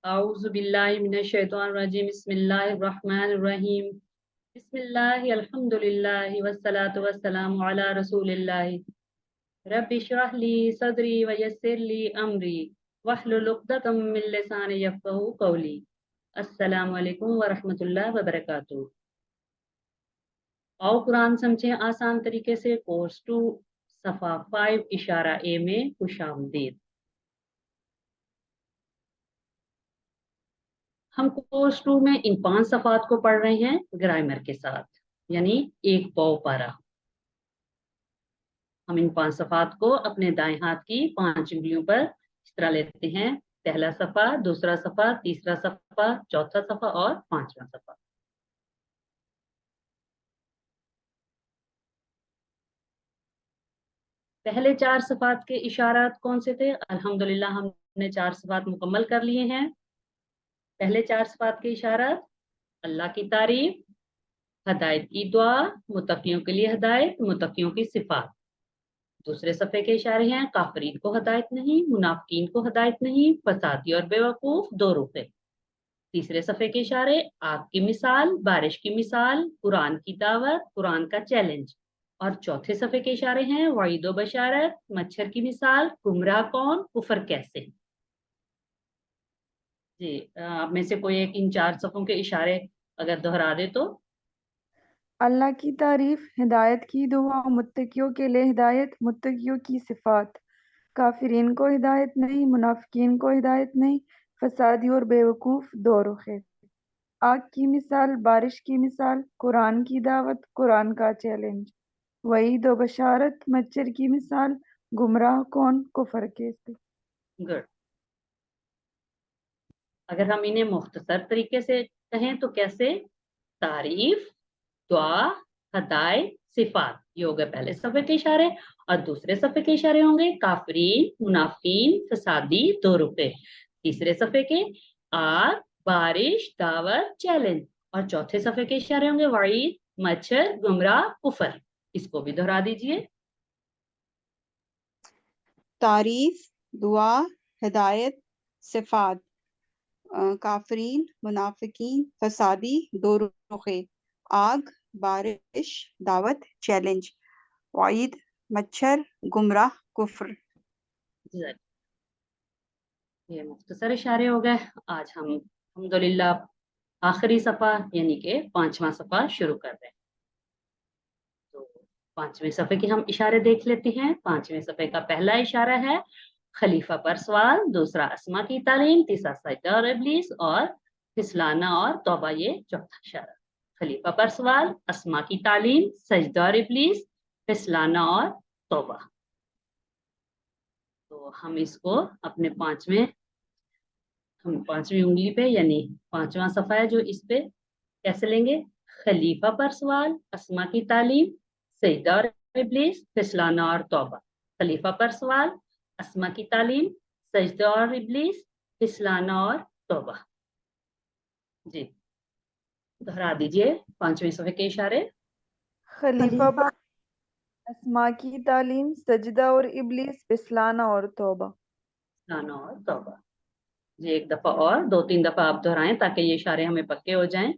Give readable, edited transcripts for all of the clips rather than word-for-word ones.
अऊज़ु बिल्लाहि मिनश शैतानिर रजीम बिस्मिल्लाहिर रहमानिर रहीम बिस्मिल्लाहि अल्हम्दुलिल्लाहि वस्सलातु वस्सलामु अला रसूलिल्लाहि रब्बि इश्रह ली सदरी व यस्सिर ली अमरी वहलुल उक़दतम मिन लिसानी यफ़क़हू क़ौली। अस्सलामु अलैकुम व रहमतुल्लाहि व बरकातुहू। आओ कुरान समझें आसान तरीके से कोर्स 2 सफ़ा 5 इशारा ए में खुशामदीद। हम कोर्स 2 में इन 5 सफ़ात को पढ़ रहे हैं ग्रामर के साथ, यानी एक पाव पारा। हम इन 5 सफ़ात को अपने दाएं हाथ की 5 उंगलियों पर इस तरह लेते हैं। पहला सफ़ा, दूसरा सफ़ा, तीसरा सफ़ा, चौथा सफ़ा और 5वां सफ़ा। पहले 4 सफ़ात के इशारात कौन से थे? अल्हम्दुलिल्लाह हमने 4 सफ़ात मुकम्मल कर लिए हैं। पहले 4 सफ़ात के इशारात: अल्लाह की तारीफ, हदायत की दुआ, मुत्तकियों के लिए हदायत, मुत्तकियों की सिफात। दूसरे सफ़े के इशारे हैं: काफरीन को हदायत नहीं, मुनाफिकीन को हदायत नहीं, फसादी और बेवकूफ दो रुखे। तीसरे सफ़े के इशारे: आग की मिसाल, बारिश की मिसाल, कुरान की दावत, कुरान का चैलेंज। और चौथे सफ़े के इशारे हैं: वईद व बशारत, मच्छर की मिसाल, गुमराह कौन, कुफर कैसे। जी, आप में से कोई एक इन 4 सफ़ों के इशारे अगर दोहरा दे तो। अल्लाह की तारीफ, हिदायत की दुआ, मुत्तकियों के लिए हिदायत, मुत्तकियों की सिफात। काफिरीन को हिदायत नहीं, मुनाफिकीन को हिदायत नहीं, फसादी और बेवकूफ़ दो रुखे। आग की मिसाल, बारिश की मिसाल, कुरान की दावत, कुरान का चैलेंज। वईद व बशारत, मच्छर की मिसाल, गुमराह कौन, कुफर कैसे। गुड। अगर हम इन्हें मुख्तसर तरीके से कहें तो कैसे? तारीफ, दुआ, हदायत, सिफात। ये हो गए पहले सफ़े के इशारे। और दूसरे सफ़े के इशारे होंगे काफरीन, मुनाफिकीन, फसादी, दो रुपए। तीसरे सफ़े के आग, बारिश, दावत, चैलेंज। और चौथे सफ़े के इशारे होंगे वईद, मच्छर, गुमराह, कुफर। इसको भी दोहरा दीजिए। तारीफ, दुआ, हिदायत, सिफात। काफरीन, मुनाफिकीन, फसादी, दो रुखे। आग, बारिश, दावत, चैलेंज। वाइद, मच्छर, गुमराह, कुफ्र। ये मुख्तसर इशारे हो गए। आज हम अल्हम्दुलिल्लाह आखिरी सफ़ा यानी कि 5वां सफ़ा शुरू कर रहे हैं। तो 5वें सफ़े के हम इशारे देख लेते हैं। 5वें सफ़े का पहला इशारा है खलीफा पर सवाल, दूसरा अस्मा की तालीम, तीसरा सजदा और इब्लीस और फिसलाना और तौबा। ये चौथा इशारा। खलीफा पर सवाल, अस्मा की तालीम, सजदा और इब्लीस, फिसलाना और तौबा। तो हम इसको अपने 5वीं उंगली पे यानी 5वां सफ़ा है जो इस पे कैसे लेंगे? खलीफा पर सवाल, अस्मा की तालीम, सजदा और इब्लीस, फिसलाना और तौबा। खलीफा पर सवाल, अस्मा की तालीम, सजदा और इब्लीस, फिसलाना और तौबा। जी, दोहरा दीजिए 5वें सफ़े के इशारे। खलीफा पर अस्मा की तालीम, सजदा और इब्लीस, फिसलाना और तौबा। फिसलाना और तौबा। जी, एक दफ़ा और 2-3 दफ़ा आप दोहराएं ताकि ये इशारे हमें पक्के हो जाएं।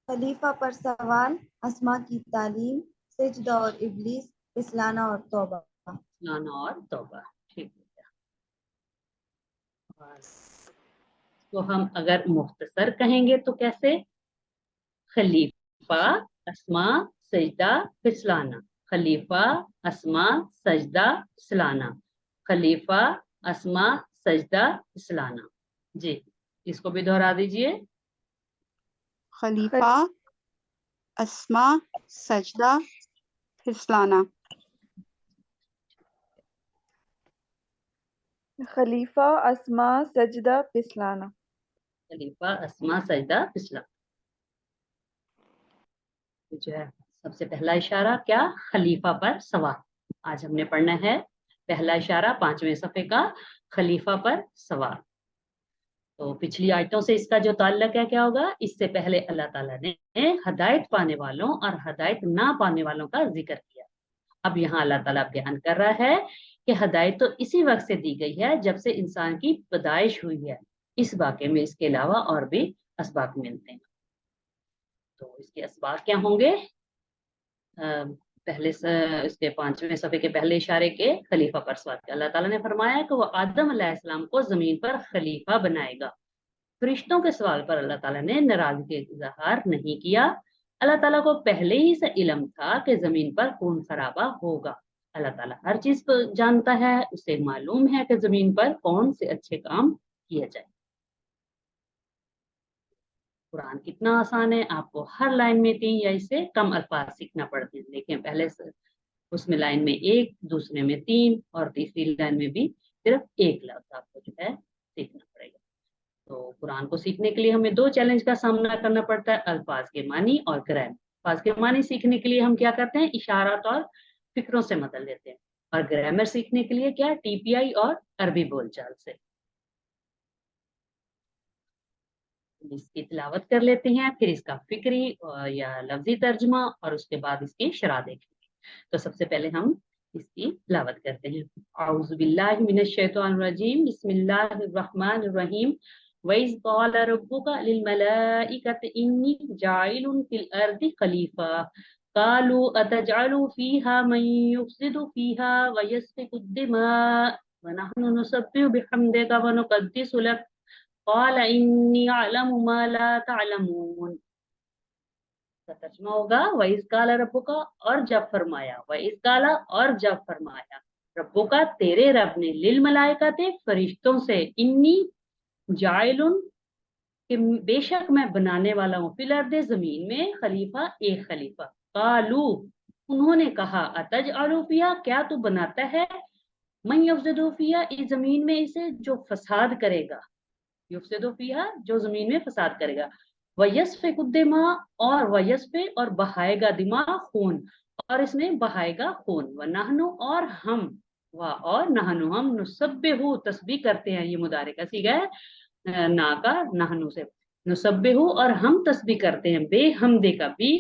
खलीफा पर सवाल, अस्मा की तालीम, सजदा और इब्लीस, फिसलाना और तौबा। फिसलाना और तौबा। ठीक है। तो हम अगर मुख्तसर कहेंगे तो कैसे? खलीफा, अस्मा, सजदा, फिसलाना। खलीफा, अस्मा, सजदा, फिसलाना। खलीफा, अस्मा, सजदा, फिसलाना। जी, इसको भी दोहरा दीजिए। खलीफा, अस्मा, सजदा, फिसलाना। खलीफा, अस्मा, सजदा, फिसलाना। खलीफा, अस्मा, सजदा, फिसलाना। जो है सबसे पहला इशारा क्या? खलीफा पर सवाल। आज हमने पढ़ना है पहला इशारा 5वें सफ़े का, खलीफा पर सवाल। तो पिछली आयतों से इसका जो ताल्लुक है क्या होगा? इससे पहले अल्लाह ताला ने हदायत पाने वालों और हदायत ना पाने वालों का जिक्र किया। अब यहाँ अल्लाह ताला बयान कर रहा है कि हदायत तो इसी वक्त से दी गई है जब से इंसान की पैदाइश हुई है। اس واقعے میں اس کے علاوہ اور بھی اسباق ملتے ہیں. تو اس کے اسباق کیا ہوں گے؟ پہلے اس کے 5ویں صفحے کے پہلے اشارے کے خلیفہ پر سوال کیا. اللہ تعالیٰ نے فرمایا کہ وہ آدم علیہ السلام کو زمین پر خلیفہ بنائے گا. فرشتوں کے سوال پر اللہ تعالیٰ نے ناراضگی اظہار نہیں کیا. اللہ تعالیٰ کو پہلے ہی سے علم تھا کہ زمین پر خون خرابہ ہوگا. اللہ تعالیٰ ہر چیز کو جانتا ہے، اسے معلوم ہے کہ زمین پر کون سے اچھے کام کیا جائے. قرآن کتنا آسان ہے، آپ کو ہر لائن میں 3 یا اس سے کم الفاظ سیکھنا پڑتے ہیں. دیکھیں پہلے اس میں لائن میں 1، دوسرے میں 3 اور تیسری لائن میں بھی صرف 1 لفظ آپ کو جو ہے سیکھنا پڑے گا. تو قرآن کو سیکھنے کے لیے ہمیں 2 چیلنج کا سامنا کرنا پڑتا ہے، الفاظ کے معنی اور گرامر. الفاظ کے معنی سیکھنے کے لیے ہم کیا کرتے ہیں؟ اشارات اور فکروں سے مدد لیتے ہیں. اور گرامر سیکھنے کے لیے کیا؟ TPI اور عربی بول چال سے. اس کی تلاوت کر لیتے ہیں، پھر اس کا فکری یا لفظی ترجمہ اور اس کے بعد اس کی شرح دیکھیں گے. تو سب سے پہلے ہم اس کی تلاوت کرتے ہیں. اعوذ باللہ من الشیطان الرجیم، بسم اللہ الرحمن الرحیم. وَإِذْ قَالَ رَبُّكَ لِلْمَلَائِكَةِ إِنِّي جَاعِلٌ فِي الْأَرْضِ خَلِيفَةً قَالُوا أَتَجْعَلُ فِيهَا مَن يُفْسِدُ فِيهَا وَيَسْفِكُ الدِّمَاءَ وَنَحْنُ نُسَبِّحُ بِحَمْدِكَ وَنُقَدِّسُ لَكَ قال انی اعلم ما لا تعلمون. کا ترجمہ ہوگا وَإِذْ قَالَ رَبُّكَ اور جب فرمایا، وَإِذْ قَالَ اور جب فرمایا، رَبُّكَ تیرے رب نے، لِلْمَلَائِكَةِ فرشتوں سے، انی جاعلٌ کہ بے شک میں بنانے والا ہوں، فی الارض زمین میں، خلیفہ ایک خلیفہ. قالو انہوں نے کہا، اتجعل فیہا کیا تو بناتا ہے، من یفسد فیہا اس زمین میں اسے جو فساد کرے گا، یفسد فیہا جو زمین میں فساد کرے گا، ویسفک الدماء اور ویسفک اور بہائے گا دماء خون، اور اس میں بہائے گا خون، ونحنو اور ہم، اور نحنو ہم، نسبح تسبیح کرتے ہیں. یہ مضارع کا صیغہ ہے نا کا نحنو سے، نسبح اور ہم تسبیح کرتے ہیں، بے حمدے کا بھی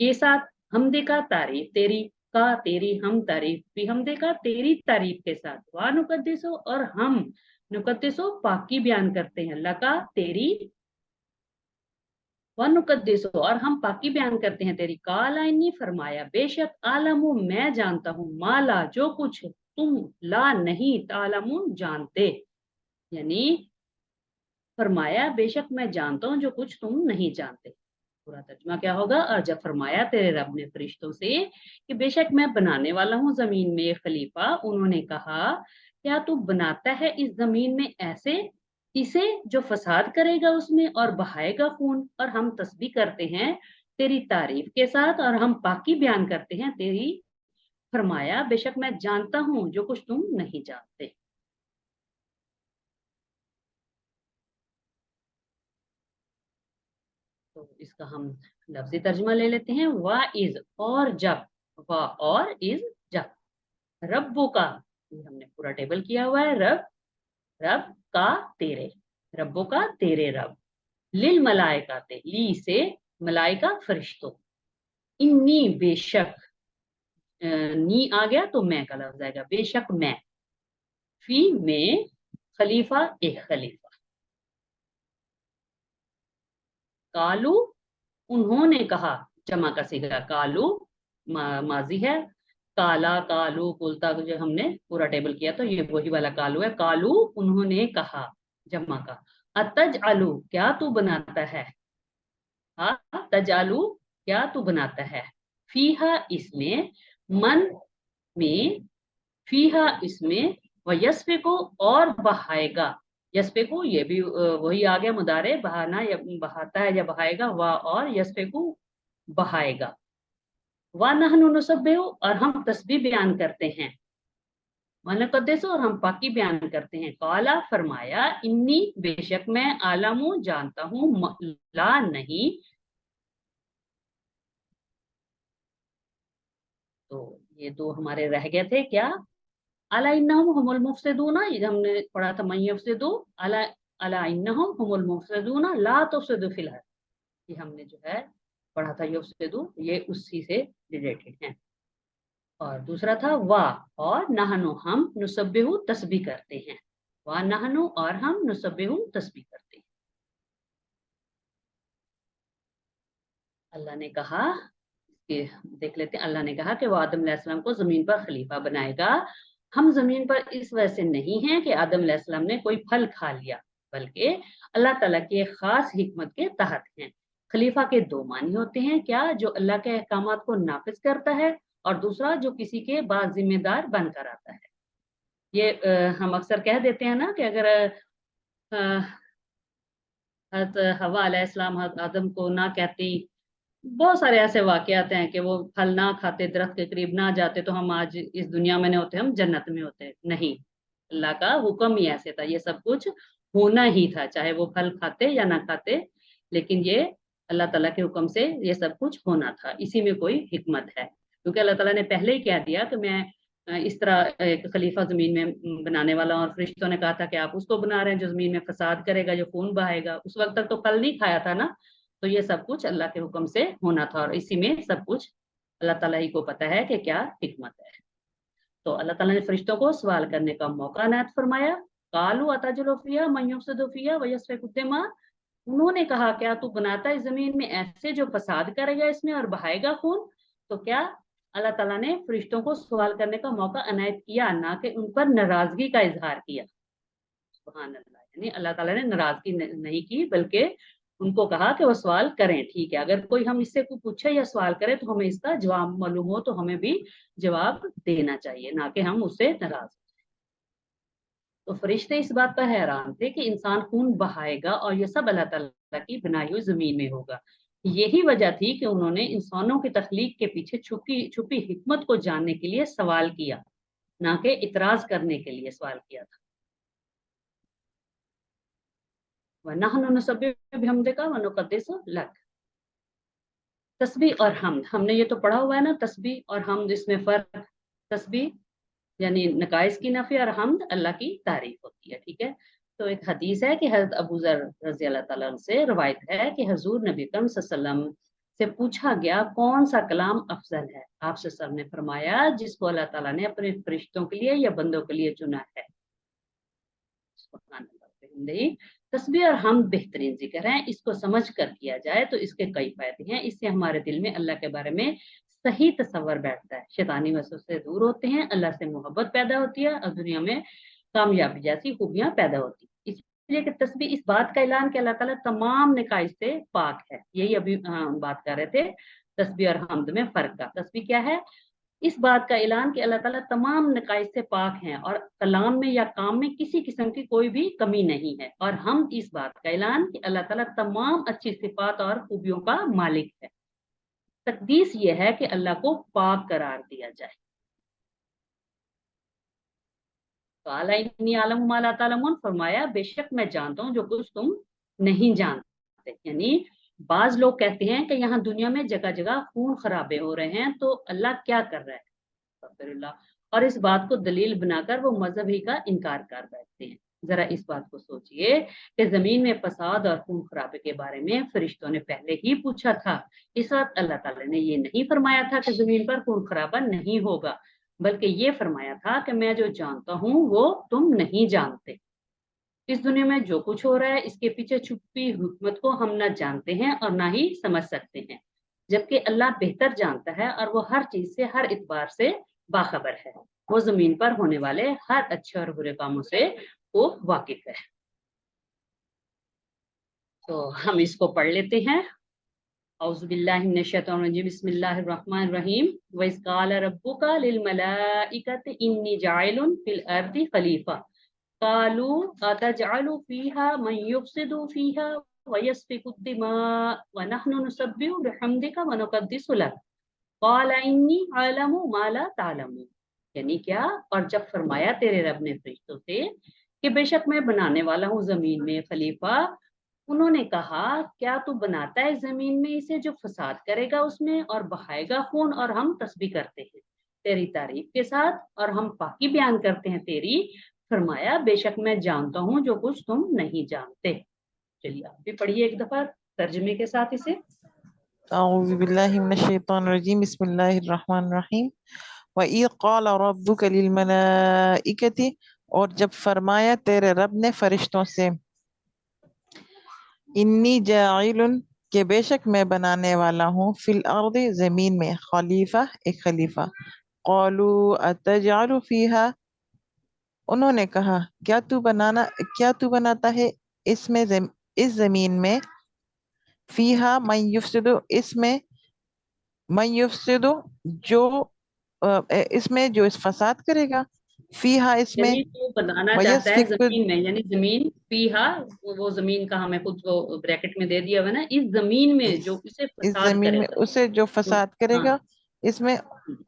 کے ساتھ، حمدے کا تعریف تیری کا، تیری ہم تعریف بھی حمدے کا تیری تعریف کے ساتھ، وانقدسو اور ہم نقدسو پاکی بیان کرتے ہیں، اللہ کا تیری، ونقدسو اور ہم پاکی بیان کرتے ہیں تیری، قال انی فرمایا بے شک، عالم میں جانتا ہوں، مالا جو کچھ تم لا نہیں تعلمون جانتے، یعنی فرمایا بے شک میں جانتا ہوں جو کچھ تم نہیں جانتے. پورا ترجمہ کیا ہوگا؟ اور جب فرمایا تیرے رب نے فرشتوں سے کہ بے شک میں بنانے والا ہوں زمین میں ایک خلیفہ، انہوں نے کہا کیا تو بناتا ہے اس زمین میں ایسے اسے جو فساد کرے گا اس میں اور بہائے گا خون، اور ہم تسبیح کرتے ہیں تیری تعریف کے ساتھ اور ہم پاکی بیان کرتے ہیں تیری. فرمایا بے شک میں جانتا ہوں جو کچھ تم نہیں جانتے. تو اس کا ہم لفظی ترجمہ لے لیتے ہیں. وَإِذْ اور جب، اور از جب، ربو کا ہم نے پورا ٹیبل کیا ہوا ہے، رب کا تیرے، ربو کا تیرے رب، للملائکہ لی سے ملائکہ فرشتوں، انی بے شک، نی آ گیا تو میں کا لفظ آئے گا، بے شک میں، فی میں، خلیفہ ایک خلیفہ. کالو انہوں نے کہا، جمع کا صیغہ کالو ماضی ہے، کالا کالو کلتا جو ہم نے پورا ٹیبل کیا تو یہ وہی والا کالو ہے. کالو انہوں نے کہا، جمع کا، اتجعلو کیا تو بناتا ہے، تجعلو کیا تو بناتا ہے، فیہا اس میں، من میں، فیہا اس میں، ویسفکو اور بہائے گا، یسفکو یہ بھی وہی آ گیا مضارع، بہانا یا بہاتا ہے یا بہائے گا، وا اور یسفکو بہائے گا، وَنَحْنُ نُسَبِّحُ اور ہم تسبیح بیان کرتے ہیں، وَنُقَدِّسُ اور ہم پاکی بیان کرتے ہیں. قالا فرمایا، انی بے شک میں، عالم جانتا ہوں، لا نہیں. تو یہ 2 ہمارے رہ گئے تھے کیا، الا انہم هم المفسدون، یہ ہم نے پڑھا تھا من یفسدو، الا انہم هم المفسدون لا تفسدوا فی الارض، یہ ہم نے جو ہے پڑھا تھا یفسدو، یہ اسی سے ریلیٹڈ ہیں. اور دوسرا تھا وا اور نحنو ہم، نسبح تسبیح کرتے ہیں. वनहनु और हम नुसब्बिहु तस्बीह करते हैं। अल्लाह ने कहा कि देख लेते हैं, अल्लाह ने कहा कि वो आदम अलैहिस्सलाम को जमीन पर खलीफा बनाएगा। हम जमीन पर इस वजह से नहीं हैं कि आदम अलैहिस्सलाम ने कोई फल खा लिया, बल्कि अल्लाह ताला की एक खास हिकमत के तहत हैं। खलीफा के दो मानी होते हैं, क्या? जो अल्लाह के अहकामात को नाफिज करता है, और दूसरा जो किसी के बाद जिम्मेदार बनकर आता है। ये हम अक्सर कह देते हैं ना कि अगर हज़रत हवा अलैहिस्सलाम आदम को ना कहती, बहुत सारे ऐसे वाकयात हैं कि वो फल ना खाते, दरख्त के करीब ना जाते, तो हम आज इस दुनिया में नहीं होते, हम जन्नत में होते। नहीं, अल्लाह का हुक्म ही ऐसे था, ये सब कुछ होना ही था, चाहे वो फल खाते या ना खाते, लेकिन ये अल्लाह ताला के हुक्म से ये सब कुछ होना था। इसी में कोई हिकमत है, क्योंकि अल्लाह ताला ने पहले ही कह दिया कि मैं इस तरह एक खलीफा जमीन में बनाने वाला हूं, और फरिश्तों ने कहा था कि आप उसको बना रहे हैं जो जमीन में फसाद करेगा, जो खून बहाएगा। उस वक्त तक तो फल नहीं खाया था ना, तो ये सब कुछ अल्लाह के हुक्म से होना था, और इसी में सब कुछ अल्लाह ताला ही को पता है कि क्या हिकमत है। तो अल्लाह ताला ने फरिश्तों को सवाल करने का मौका इनायत फरमाया। कालू अतजलु फीहा मन युफ्सिदु फीहा व यस्फिकु दिमा, उन्होंने कहा क्या तू बनाता है जमीन में ऐसे जो फसाद करेगा इसमें और बहाएगा खून? तो क्या अल्लाह ताला ने फरिश्तों को सवाल करने का मौका इनायत किया, ना कि उन पर नाराजगी का इजहार किया। सुभान अल्लाह, यानी अल्लाह ताला ने नाराजगी नहीं की, बल्कि उनको कहा कि वो सवाल करें। ठीक है, अगर कोई हम इससे कुछ पूछे या सवाल करे तो हमें इसका जवाब मालूम हो, तो हमें भी जवाब देना चाहिए, ना कि हम उससे नाराज। तो फरिश्ते इस बात पर हैरान थे कि इंसान खून बहाएगा और ये सब अल्लाह ताला की बनाई हुई जमीन में होगा। यही वजह थी कि उन्होंने इंसानों की तख्लीक के पीछे छुपी छुपी हिकमत को जानने के लिए सवाल किया, ना कि इतराज करने के लिए सवाल किया था। वनहनु नुसब्बिहु बिहम्दिका व नुक़द्दिसु लक। तस्बीह और हमद, हमने ये तो पढ़ा हुआ है ना, तस्बीह और हमद, इसमें फर्क। तस्बीह यानी नकाइस की नफी, और हमद अल्लाह की तारीफ होती है। ठीक है, तो एक हदीस है कि हज़रत अबू ज़र रज़ी अल्लाह ताला अन्हु से रवायत है कि हुज़ूर नबी अकरम सल्लल्लाहु अलैहि वसल्लम से पूछा गया कौन सा कलाम अफजल है। आप सल्लल्लाहु अलैहि वसल्लम ने फरमाया जिसको अल्लाह ताला ने अपने फरिश्तों के लिए या बंदों के लिए चुना है। तस्बीह और हम बेहतरीन जिक्र है, इसको समझ कर किया जाए तो इसके कई फायदे हैं। इससे हमारे दिल में अल्लाह के बारे में सही तस्वर बैठता है, शैतानी वसवसे से दूर होते हैं, अल्लाह से मोहब्बत पैदा होती है, और दुनिया में कामयाबी जैसी खूबियां पैदा होती है। इसलिए कि तस्बीह इस बात का ऐलान कि अल्लाह ताला तमाम नकाइस से पाक है। यही अभी बात कर रहे थे, तस्बीह और हमद में फर्क का। तस्बीह क्या है? इस बात का ऐलान कि अल्लाह ताला तमाम नकाइस से पाक हैं और कलाम में या काम में किसी किस्म की कोई भी कमी नहीं है। और हम इस बात का ऐलान कि अल्लाह ताला तमाम अच्छी सिफात और खूबियों का मालिक है। तकदीस ये है कि अल्लाह को पाक करार दिया जाए। काला इन्नी आलम मा ला तालमून, फरमाया बेशक मैं जानता हूँ जो कुछ तुम नहीं जानते। यानी बाज लोग कहते हैं कि यहाँ दुनिया में जगह जगह खून खराबे हो रहे हैं, तो अल्लाह क्या कर रहा है, और इस बात को दलील बनाकर वो मजहब ही का इनकार कर बैठते हैं। जरा इस बात को सोचिए कि जमीन में फसाद और खून खराबे के बारे में फरिश्तों ने पहले ही पूछा था। इस वक्त अल्लाह ताला ने ये नहीं फरमाया था कि जमीन पर खून खराबा नहीं होगा, बल्कि ये फरमाया था कि मैं जो जानता हूँ वो तुम नहीं जानते। इस दुनिया में जो कुछ हो रहा है इसके पीछे छुपी हिकमत को हम ना जानते हैं और ना ही समझ सकते हैं, जबकि अल्लाह बेहतर जानता है और वो हर चीज से, हर इतबार से बाखबर है। वो जमीन पर होने वाले हर अच्छे और बुरे कामों से वो वाकिफ है। तो हम इसको पढ़ लेते हैं। औज़ु बिल्लाहि मिनश शैतानिर रजीम, बिस्मिल्लाहिर रहमानिर रहीम। व इज़ क़ाला रब्बुका लिल मलाइकति इन्नी जाइलुन फिल अर्दि खलीफा क़ालू अतजअलु फ़ीहा मन युफ़सिदु फ़ीहा व यस्फ़िकु दिमा व नहनु नुसब्बिहु बिहम्दिका व नुक़द्दिसु लक क़ाला इन्नी अअलमु मा ला तअलमून। यानी क्या? और जब फरमाया तेरे रब ने फरिश्तों से कि बेशक मैं बनाने वाला हूँ जमीन में खलीफा, उन्होंने कहा क्या तू बनाता है जमीन में इसे जो फसाद करेगा उसमें और बहाएगा खून, और हम तस्बीह करते हैं तेरी तारीफ के साथ और हम पाकी बयान करते हैं तेरी। फरमाया बेशक मैं जानता हूँ जो कुछ तुम नहीं जानते। चलिए आप भी पढ़िए एक दफा तर्जुमे के साथ इसे। अऊज़ु बिल्लाहि मिनश शैतानिर रजीम, बिस्मिल्लाहिर रहमानिर रहीम। व इज़ क़ाला रब्बुका लिल मलाइकति اور جب فرمایا تیرے رب نے فرشتوں سے انی جاعل کہ بے شک میں بنانے والا ہوں فی الارض زمین میں خلیفہ ایک خلیفہ قالوا اتجعل فیہا انہوں نے کہا کیا تو بناتا ہے اس میں اس زمین میں فیہا من یفسد اس میں من یفسد جو اس میں جو اس فساد کرے گا فیہا اس میں یعنی تو بنانا چاہتا ہے ویسفک زمین میں، یعنی زمین فیہا، وہ زمین کا ہمیں خود وہ بریکٹ میں دے دیا ہوا نا، اس زمین میں جو اسے اس فساد زمین کرے میں گا۔ اسے جو فساد کرے ہاں گا اس میں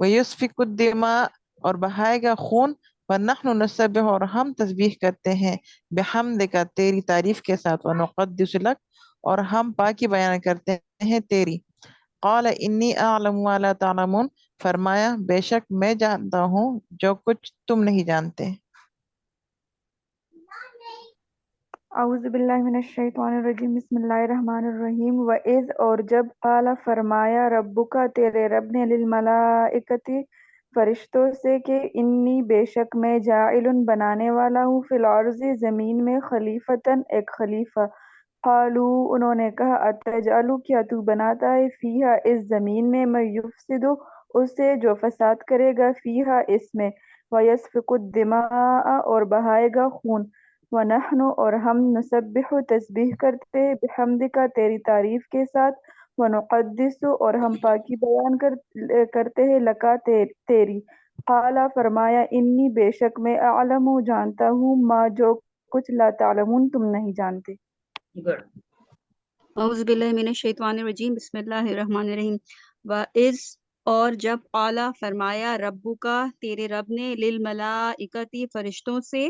ویسفک الدماء اور بہائے گا خون ونحن نسبح اور ہم تسبیح کرتے ہیں بحمدک تیری تعریف کے ساتھ ونقدس لک اور ہم پاکی بیان کرتے ہیں تیری قال انی اعلم ما لا تعلمون فرمایا بے شک میں جانتا ہوں جو کچھ تم نہیں جانتے اعوذ باللہ من الشیطان الرجیم بسم اللہ الرحمن الرحیم وَإِذْ اور جب قال فرمایا ربک تیرے رب نے للملائکۃ فرشتوں سے کہ انی بے شک میں جاعل بنانے والا ہوں فی الارض زمین میں خلیفتاً ایک خلیفہ قالو انہوں نے کہا اتجعل کیا تو بناتا ہے فیہا اس زمین میں یفسد اسے جو فساد کرے گا فیہا اس میں ویسفک الدماء اور بہائے گا خون وَنَحْنُ اور ہم نسبح تسبیح کرتے ہیں بحمدک تیری تعریف کے ساتھ وَنُقَدِّسُ اور ہم پاکی بیان کرتے ہیں لکا تیری قالا فرمایا انی بے شک میں اعلم جانتا ہوں ما جو کچھ لا تعلمون تم نہیں جانتے گڈ۔ اعوذ باللہ من الشیطان الرجیم بسم اللہ الرحمن الرحیم وَإِذْ اور جب قالا فرمایا ربو کا تیرے رب نے للملائکتی فرشتوں سے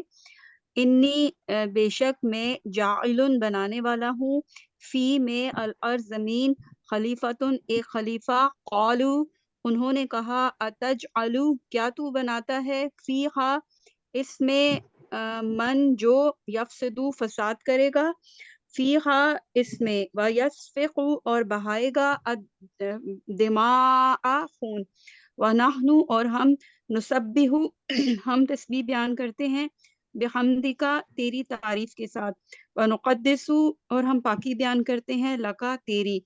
انی بے شک میں جاعل بنانے والا ہوں فی میں الارض زمین خلیفتن ایک خلیفہ قالو انہوں نے کہا اتجعلو کیا تو بناتا ہے فیہا اس میں من جو یفسدو فساد کرے گا فیہا اس میں ویسفق اور بہائے گا دماء خون ونحن اور ہم نسبح ہم تسبیح بیان کرتے ہیں بحمدکا تیری تعریف کے ساتھ ونقدس اور ہم پاکی بیان کرتے ہیں لکا تیری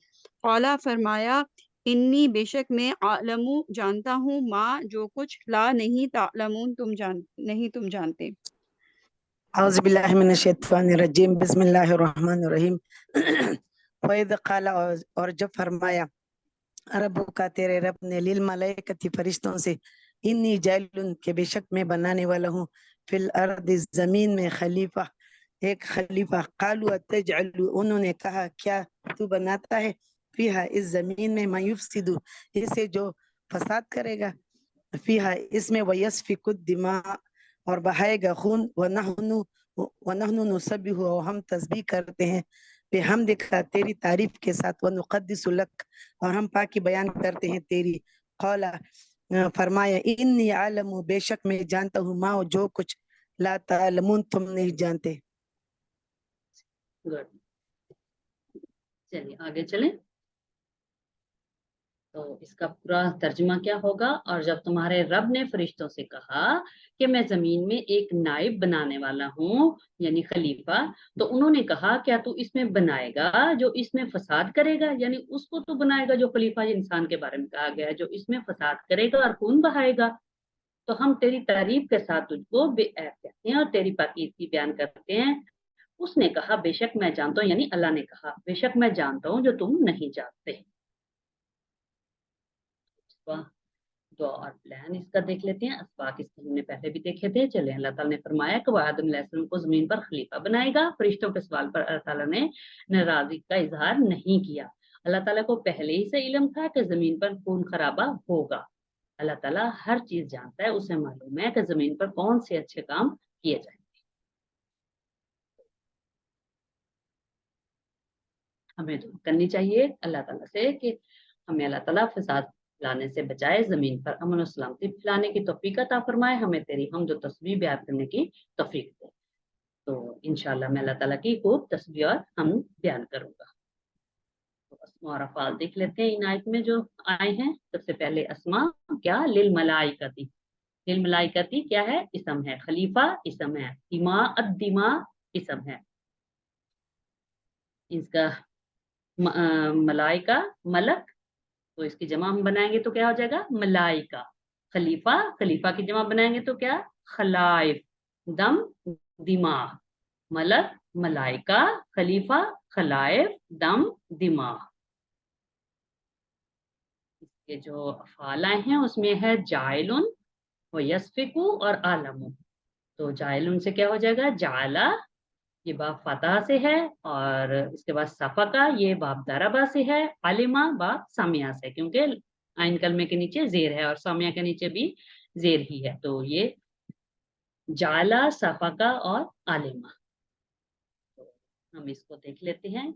قالا فرمایا انی بے شک میں عالم جانتا ہوں ما جو کچھ لا نہیں تعلمون تم جانتے اعوذ باللہ من الشیطان الرجیم بسم اللہ الرحمن الرحیم وَإِذْ قال اور جب فرمایا رب کا تیرے رب نے للملائکتی فرشتوں سے انی جاعل کہ بے شک میں بنانے والا ہوں فی الارض زمین میں خلیفہ ایک خلیفہ قالوا اتجعل انہوں نے کہا کیا تو بناتا ہے فیہا اس زمین میں من یفسد اسے جو فساد کرے گا فیہا اس میں ویسفک الدماء اور بہائے گا خون ونحن نسبح اور ہم تسبیح کرتے ہیں بحمدک تیری تعریف کے ساتھ ونقدس لک اور ہم پاکی بیان کرتے ہیں تیری قولا فرمایا انی عالم بے شک میں جانتا ہوں ما جو کچھ لا تعلمون تم نہیں جانتے گڈ، چلیے آگے چلیں۔ تو اس کا پورا ترجمہ کیا ہوگا؟ اور جب تمہارے رب نے فرشتوں سے کہا کہ میں زمین میں ایک نائب بنانے والا ہوں یعنی خلیفہ، تو انہوں نے کہا کیا تو اس میں بنائے گا جو اس میں فساد کرے گا، یعنی اس کو تو بنائے گا جو خلیفہ انسان کے بارے میں کہا گیا ہے، جو اس میں فساد کرے گا اور خون بہائے گا، تو ہم تیری تعریف کے ساتھ تجھ کو بے عیب کہتے ہیں اور تیری پاکیزگی بیان کرتے ہیں۔ اس نے کہا بے شک میں جانتا ہوں، یعنی اللہ نے کہا بے شک میں جانتا ہوں جو تم نہیں جانتے۔ دعا اور پلان اس کا دیکھ لیتے ہیں۔ اسباق اس کے ہم نے پہلے بھی دیکھے تھے۔ چلیں، اللہ تعالیٰ نے فرمایا کہ وہ آدم علیہ السلام کو زمین پر خلیفہ بنائے گا۔ فرشتوں کے سوال پر اللہ تعالیٰ نے ناراضگی کا اظہار نہیں کیا۔ اللہ تعالیٰ کو پہلے ہی سے علم تھا کہ زمین پر خون خرابہ ہوگا۔ اللہ تعالیٰ ہر چیز جانتا ہے، اسے معلوم ہے کہ زمین پر کون سے اچھے کام کیے جائیں۔ ہمیں دعا کرنی چاہیے اللہ تعالیٰ سے کہ ہمیں اللہ تعالیٰ فساد لانے سے بچائے، زمین پر امن و سلامتی پھیلانے کی توفیق عطا فرمائے، ہمیں تیری حمد و تسبیح بیان کرنے کی توفیق دے۔ تو انشاءاللہ میں اللہ تعالیٰ کی خوب تسبیح اور حمد بیان کروں گا۔ تو اسماء اور افعال دیکھ لیتے ہیں ان آیت میں جو آئے ہیں۔ سب سے پہلے اسماء کیا؟ للملائکتی، लिल मलाइकती क्या है, इसम है, खलीफा इसम है, दिमा अद्दिमा इसम है। इसका मलाइका मलक, तो इसकी जमा हम बनाएंगे तो क्या हो जाएगा, मलाइका। खलीफा, खलीफा की जमा बनाएंगे तो क्या, खलाइफ। दम दिमाग, मलक मलाइका, खलीफा खलाइफ, दम दिमाग। इसके जो अफ़ाल हैं उसमें है जाइलुन व यस्फिकु और आलमु। तो जाइलुन से क्या हो जाएगा, जाला, ये बाब फतह से है, और इसके बाद सफका, ये बाब दरबा से है, आलिमा बाब सामिया से, क्योंकि आइन कलमे के नीचे जेर है और सामिया के नीचे भी जेर ही है। तो ये जाला, सफका और आलिमा। तो हम इसको देख लेते हैं।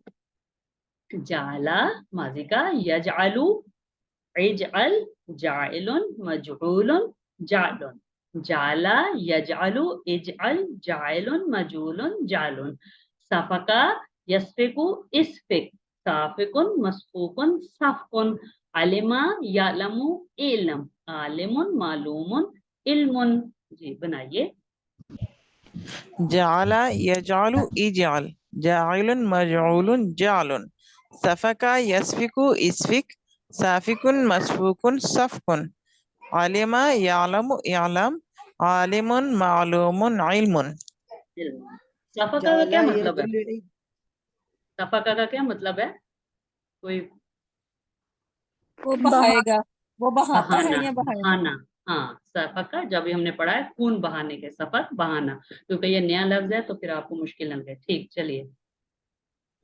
जाला माजी का, यजअलु, इजअल, जाइलुन, मजऊलुन, जालुन। जाला, यजअलु, इजअल, जाइलुन, मजूलुन, जालुन। सफका, यस्फिकु, इस्फिक, साफिकुन, मस्फूकुन, सफकुन। अलिमा, यालमु, इलम, आलिमुन, मालूमुन, इल्मुन। जी बनाइए। जअला यजअलु इजअल, जाइलुन मजऊलुन जालुन, सफका यस्फिकु इस्फिक, साफिकुन मसफूकुन सफकुन, अलिमा यालमु इलम, आलिमुन मालूमुन इल्मुन। सफका का क्या जाला मतलब है, यजलु, सफका का क्या मतलब है, कोई वो बहाएगा, वो बहाता है बहाना, या बहाएगा। बहाना। हाँ, सफका जब हमने पढ़ा है खून बहाने के, सफक बहाना, क्योंकि ये नया लफ्ज है तो फिर आपको मुश्किल लग गए। ठीक, चलिए।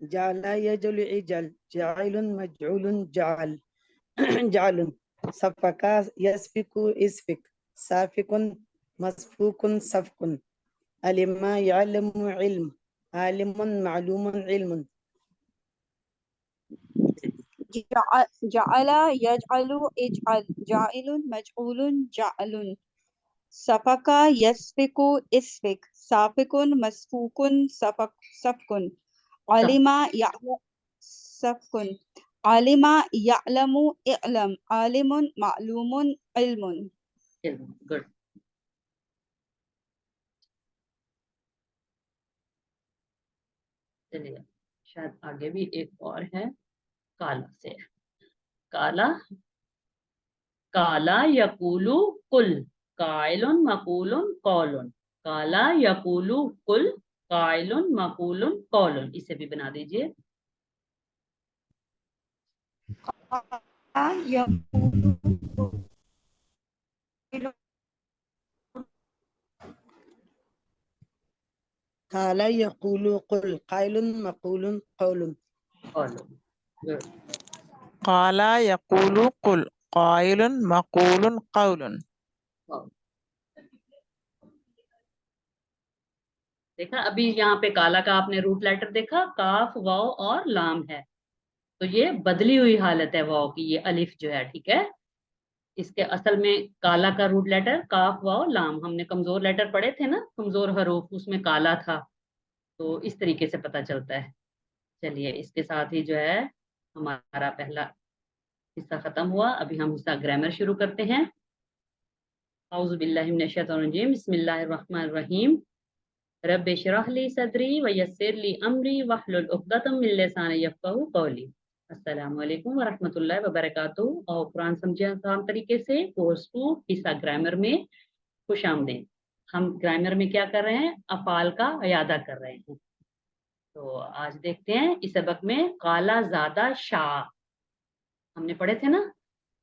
जाला यजलु इजल, जाइलुन मजऊलुन जाल, जालुन। सफका यस्फिकु इस्फिक, साफिकुन मसफूकुन सफकुन। अलिमा यालमु इल्म, आलिमुन मालूमुन इल्मुन। जअला यजअलु इजअल, जाइलुन मजऊलुन जालुन, सफका यस्फिकु इस्फिक, साफिकुन मसफूकुन सफकुन, सब आलिमा यअलम सफकुन, आलिमा यअलमु इलम, आलिमुन मालूमुन इल्मुन। गुड। चलिए, शायद आगे भी एक और है, काला से। काला, काला यकूलु कुल, काइलुन मकूलुन कौलुन। काला यकूलु कुल, काइलुन मकूलुन कौलुन। इसे भी बना दीजिए। काला यकूलु कुल, काइलुन मकूलुन कौलुन। कौलुन, गुड। काला यकूलु कुल, काइलुन मकूलुन कौलुन। देखा, अभी यहाँ पे काला का आपने रूट लेटर देखा, काफ वाव और लाम है, तो ये बदली हुई हालत है वाव की, ये अलिफ जो है, ठीक है। इसके असल में काला का रूट लेटर काफ वाव लाम, हमने कमजोर लेटर पढ़े थे ना, कमजोर हरूफ, उसमें काला था, तो इस तरीके से पता चलता है। चलिए, इसके साथ ही जो है हमारा पहला हिस्सा खत्म हुआ। अभी हम हिस्सा ग्रामर शुरू करते हैं। औज़ु बिल्लाहि मिनश शैतानिर रजीम, बिस्मिल्लाहिर रहमानिर रहीम। रब्बि इश्रह ली सदरी व यस्सिर ली अमरी वहलुल उक़दतम मिन लिसानी यफ़क़हू क़ौली। अस्सलामु अलैकुम व रहमतुल्लाहि व बरकातुहू। और कुरान समझे आसान तरीके से कोर्स 2 हिस्सा ग्रामर में खुशामदीद। हम ग्रामर में क्या कर रहे हैं, अफ़ाल का अयादा कर रहे हैं। तो आज देखते हैं इस सबक में काला ज़ादा शाह, हमने पढ़े थे ना,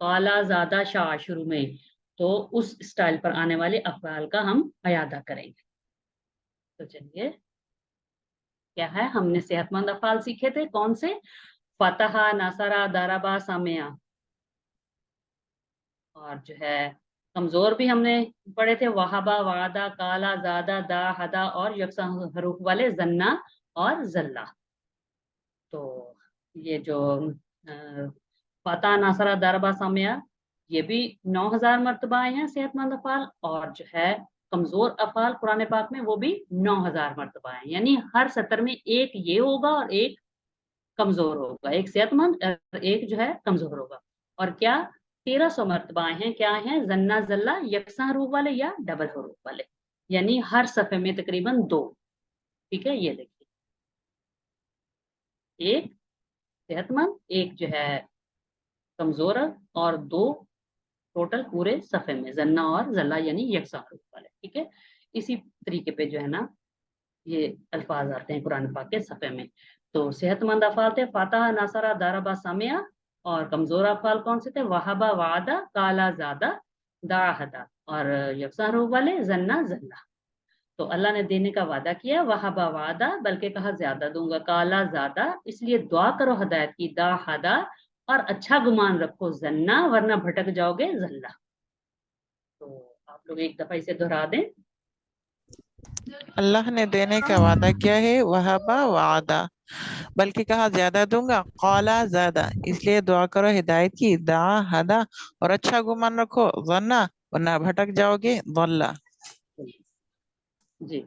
काला ज़ादा शाह शुरू में, तो उस स्टाइल पर आने वाले अफ़ाल का हम अयादा करेंगे। तो चलिए, क्या है, हमने सेहतमंद अफ़ाल सीखे थे, कौन से, फतहा, नसरा, दरबा, सामिया। और जो है कमजोर भी हमने पढ़े थे, वहाबा, वादा, काला, ज़ादा, दा, हदा और यकसा हरूफ वाले जन्ना और जल्ला। तो ये जो फतह, नसरा, दरबा, सामिया, ये भी 9000 मरतबा आए हैं सेहतमंद अफ़ाल, और जो है कमजोर अफ़ाल कुरान पाक में वो भी 9000 मरतबा आए, यानी हर सतर में एक ये होगा और एक कमजोर होगा, एक सेहतमंद और एक जो है कमजोर होगा। और क्या, 1300 मरतबा आए हैं। क्या हैं? जन्ना जल्ला यकसा हरूफ वाले या डबल हरूफ वाले, यानी हर सफ़े में तकरीबन 2। ठीक है, ये देखिए, एक सेहतमंद, एक जो है कमजोर, और 2 टोटल पूरे सफ़े में, जन्ना और जल्ला यानी यकसा हरूफ वाले। ठीक है, इसी तरीके पे जो है ना ये अल्फाज आते हैं कुरान पाक के सफ़े में। तो सेहतमंद अफ़ाल थे फातहा, नासरा, दारबा, सामिया, और कमजोर अफ़ाल कौन से थे? वहाबा, वादा, काला, ज़ादा, दाहदा, और यकसा हरूफ वाले जन्ना जल्ला। तो अल्लाह ने देने का वादा किया, वहाबा वादा, बल्कि कहा ज्यादा दूंगा, काला ज्यादा, इसलिए दुआ करो हिदायत की, दा हदा, और अच्छा गुमान रखो, जन्ना, वरना भटक जाओगे, जल्ला। तो आप लोग एक दफा इसे दोहरा दें। अल्लाह ने देने का वादा किया है, वहाबा वादा, बल्कि कहा ज्यादा दूंगा, कौला ज्यादा, इसलिए दुआ करो हिदायत की, दा हदा, और अच्छा गुमान रखो, वरना वरना भटक जाओगे, दल्ला। जी,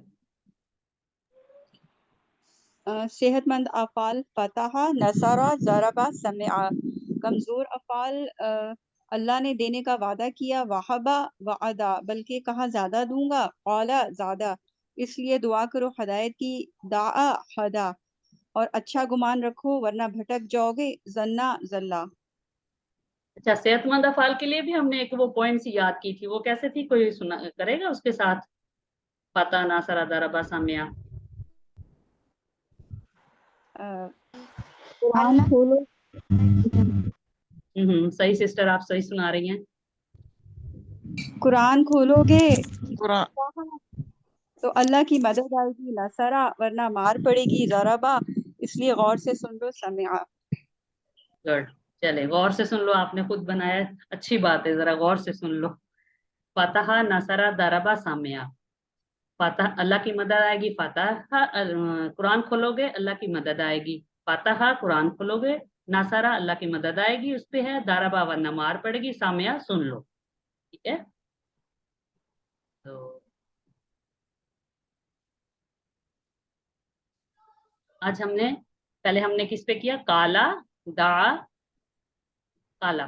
सेहतमंद अफ़ाल फतहा, नसरा, ज़रबा, समिआ। कमज़ोर अफ़ाल अल्लाह ने देने का वादा किया, वहबा वअदा, बल्कि कहा ज़्यादा दूंगा, कौला ज़्यादा, इसलिए दुआ करो हिदायत की, दाआ हदा, और अच्छा गुमान रखो, वरना भटक जाओगे, जन्ना जल्ला। अच्छा, सेहतमंद अफ़ाल के लिए भी हमने एक वो पॉइंट सी याद की थी, वो कैसे थी? कोई सुना करेगा उसके साथ? फतह, नासरा, दरबा, सामिया। कुरान खोलो। सही सिस्टर, आप सही सुना रही हैं। कुरान खोलोगे कुरान तो अल्लाह की मदद आएगी, नसरा, वरना मार पड़ेगी, ज़रबा, इसलिए गौर से सुन लो, समिआ। गुड, चले गौर से सुन लो, आपने खुद बनाया, अच्छी बात है, जरा गौर से सुन लो। फतह, नसरा, दरबा, सामिया। फतह अल्लाह की मदद आएगी, फतह कुरान खोलोगे अल्लाह की मदद आएगी, फतह कुरान खोलोगे, नसरा अल्लाह की मदद आएगी, उस पे है, दरबा वरना मार पड़ेगी, सामिया सुन लो। ठीक है, तो आज हमने पहले हमने किस पे किया? काला, दा, काला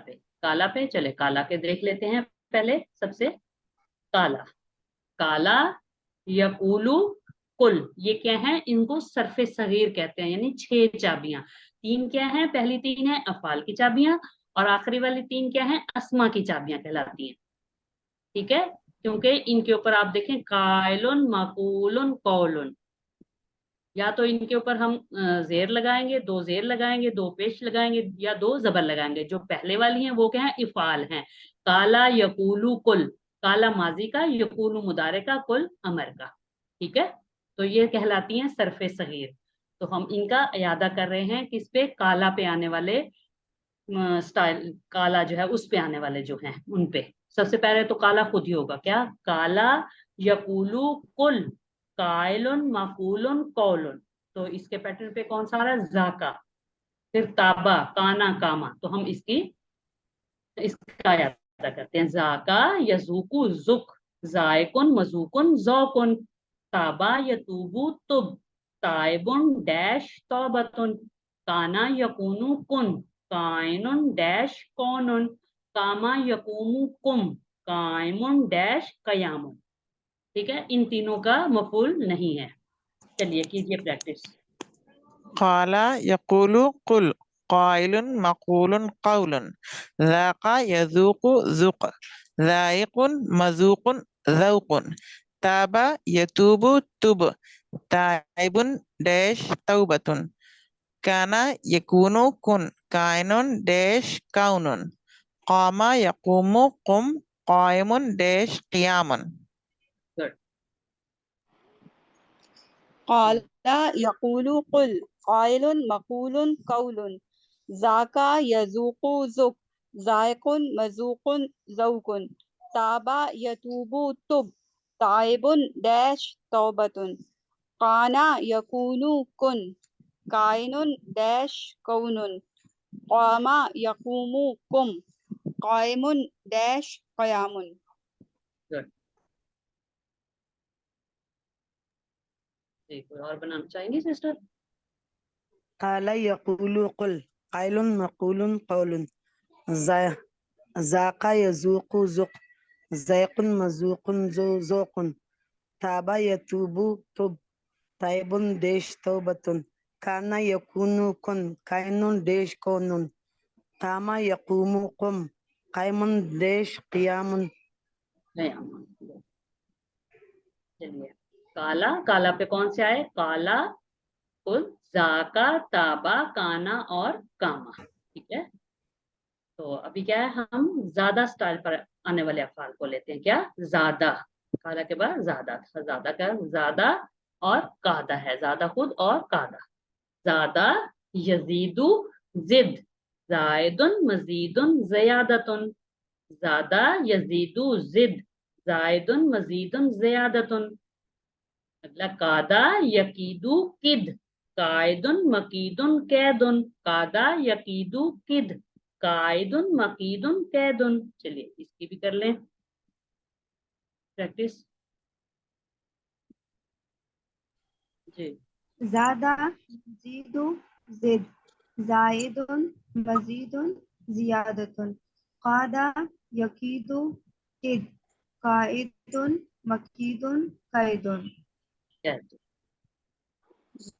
पे चले, काला के देख लेते हैं पहले सबसे। काला, काला, यकूलू, कुल, ये क्या है? इनको सरफे सगीर कहते हैं, यानी 6 चाबियां। 3 क्या है? पहली 3 है अफाल की चाबियां, और आखिरी वाली 3 क्या है? अस्मा की चाबियां कहलाती हैं। ठीक है, क्योंकि इनके ऊपर आप देखें, कायलुन, मकूलुन, कौलुन, या तो इनके ऊपर हम जेर लगाएंगे, 2 जेर लगाएंगे, 2 पेश लगाएंगे, या 2 जबर लगाएंगे। जो पहले वाली हैं वो क्या है? इफाल हैं। काला, यकूलू, कुल, काला माजी का, यकूलू मुदारे का, कुल अमर का। ठीक है, तो ये कहलाती हैं सरफे सगीर। तो हम इनका इयादा कर रहे हैं किस पे? काला पे आने वाले स्टाइल, काला जो है उस पे आने वाले जो हैं उन पे। सबसे पहले तो काला खुद ही होगा, क्या? काला, यकूलू, कुल, कायलुन, मकूलुन, कौलुन। तो इसके पैटर्न पे कौन सा आ रहा है? जाका। फिर ताबा, काना, कामा। तो हम इसका याद करते हैं, जाका, यजूकु, जुक, जायकुन, मजूकुन, जौकुन, ताबा, यतूबु, तुब, ताइबुन, डैश, तौबतुन, काना, यकूनु, कुन, कायनुन, डैश, कौनुन, कामा, यकूमु, कुम, कायमुन, डैश, कयामुन। ठीक है, इन तीनों का मफूल नहीं है। चलिए कीजिए प्रैक्टिस। काला यकूलु कुल, काइलुन मकूलुन कौलुन, ज़ाक़ा यज़ूक़ु ज़ुक़, ज़ाइक़ुन मज़ूक़ुन ज़ौक़ुन, ताबा यतूबु तुब, ताइबुन डैश तौबतुन, काना यकूनु कुन, काइनुन डैश कौनुन, कामा यकूमु कुम, काइमुन डैश क़ियामुन। गुड। काला यकूलु कुल, काइलुन मकूलुन कौलुन, ज़ाका यज़ूक़ु ज़ुक, ज़ाइक़ुन मज़ूक़ुन ज़ौक़ुन, ताबा यतूबु तुब, ताइबुन डैश तौबतुन, काना यकूनु कुन, काइनुन डैश कौनुन, कामा यकूमु कुम, काइमुन डैश कयामुन। गुड, कोई और बनाना चाहेंगे सिस्टर? काला यकूलु कुल, काइलुन मकूलुन कौलुन, ज़ा ذاق یذوق ذق، ذیق مذوق ذوق، تاب یتوب تب، تائب دیش توبتن، کانا یکون کن، کائن دیش کونن، قام یقوم قم، قائم دیش قیام. چلیے کالا، کالا پہ کون سے آئے؟ کالا، خود، ذاکا، تابا، کانا اور کاما. ٹھیک ہے، تو ابھی کیا ہے، ہم زیادہ سٹائل پر آنے والے افعال کو لیتے ہیں. کیا؟ زیادہ. کالا کے بعد زیادہ تھا. زیادہ کا زیادہ اور قادہ ہے، زیادہ خود اور قادہ. زیادہ یزیدو زد، زائدن مزیدن زیادتن. زیادہ یزیدو زد، زائدن مزیدن زیادتن. اگلا قادہ یقیدو کد، قائدن مقیدن قیدن. قادہ یقیدو کد، قائدن مقیدن قیدن. چلیے اس کی بھی کر لیں پریکٹس. جی زادہ یزید زد، زائد مزید زیادت، قادہ یقید قد، قائد مقید قید.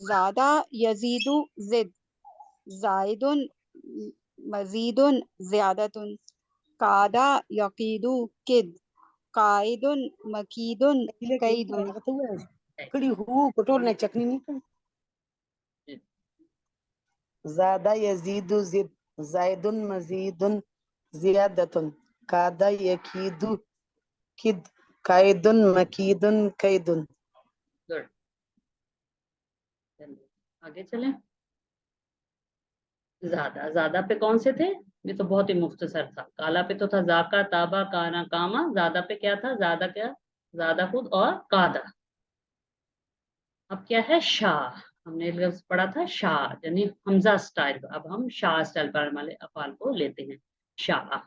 زادہ یزید زد، زائد مزید زیادت، قادہ یقید کد، قائد مقید قید. کڑی ہو کٹور نے چکنی نہیں کر. زادہ یزید زد، زائد مزید زیادت، قادہ یکید کد، قائد مقید قید. گڈ. آگے چلیں. زیادہ، زیادہ پہ کون سے تھے؟ یہ تو بہت ہی مختصر تھا. کالا پہ تو تھا ذاکا، تابا، کانا، کاما. زیادہ پہ کیا تھا؟ زیادہ کیا؟ زیادہ خود اور قادہ. اب کیا ہے؟ شاہ. ہم نے لفظ پڑھا تھا شاہ، یعنی حمزہ سٹائل. اب ہم شاہ سٹائل پر والے افعال کو لیتے ہیں. شاہ.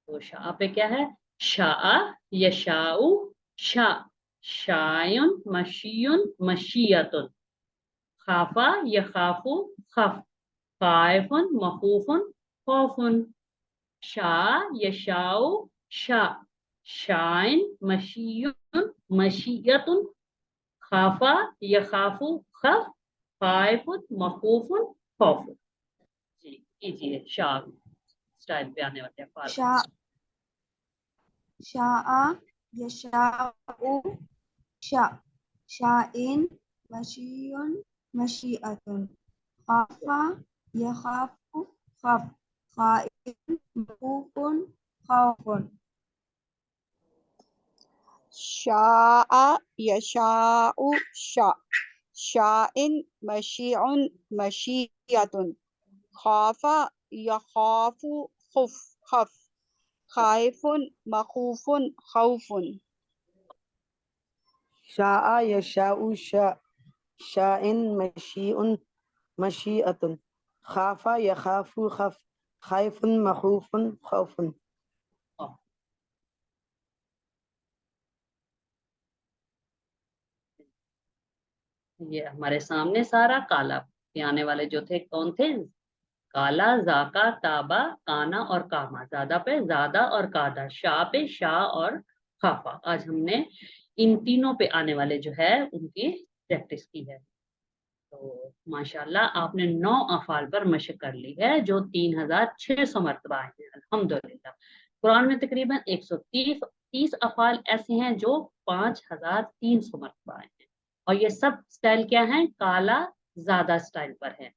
تو شاہ پہ کیا ہے؟ شاہ یشاء شاء، شائن مشیون مشیتن. خافا یخافو خف، خائف مخوف خوف. شاء یشاء شاء، شائن مشیون مشیتن. خافا یخافو خف، خائف مخوف خوف. جی کیجیے شاء سٹائل پہ آنے والے افعال. شاء یشاء شاء، شائن مشیٌ مشیئۃ، خافا یخاف خف، خائف مخوف خوف. شاء یشاء شاء، شائن مشیع مشیۃ، خاف یخاف خف، خائف مخوف خوف. شاء یشاء شاء، شائن مشیء مشیئۃ، خاف یخاف خف، خائف مخوف خوف. یہ ہمارے سامنے سارا کالا پہ آنے والے جو تھے کون تھے؟ کالا، ذاکا، تابا، کانا اور کاما. زیادہ پہ زیادہ اور قادہ. شاہ پہ شاہ اور خافا. آج ہم نے ان تینوں پہ آنے والے جو ہے ان کی پریکٹس کی ہے. تو ماشاءاللہ آپ نے 9 افعال پر مشق کر لی ہے جو 3600 مرتبہ آئے ہیں. الحمدللہ. قرآن میں تقریباً 130 افعال ایسے ہیں جو 5300 مرتبہ آئے ہیں. اور یہ سب سٹائل کیا ہیں؟ کالا زیادہ سٹائل پر ہے.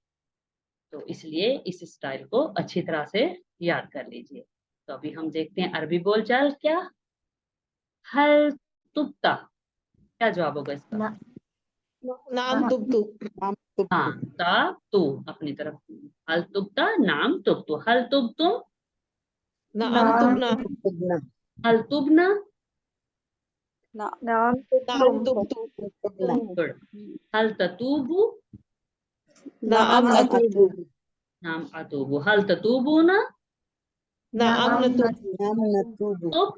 تو اس لیے اس سٹائل کو اچھی طرح سے یاد کر لیجئے. تو ابھی ہم دیکھتے ہیں عربی بول چال. کیا؟ ہل تبتا. کیا جواب ہوگا اس کا؟ نام تبتو. ہاں تا تو اپنی طرف. ہل تبتا نام تبتو. ہل تبتم نام تبنا. ہل تبنا. نام نام تبتو. ہل تتوبو. نام نتوبو. نام اتوبو. ہل تتوبونا. نام نتوبو. نام نتوبو. تب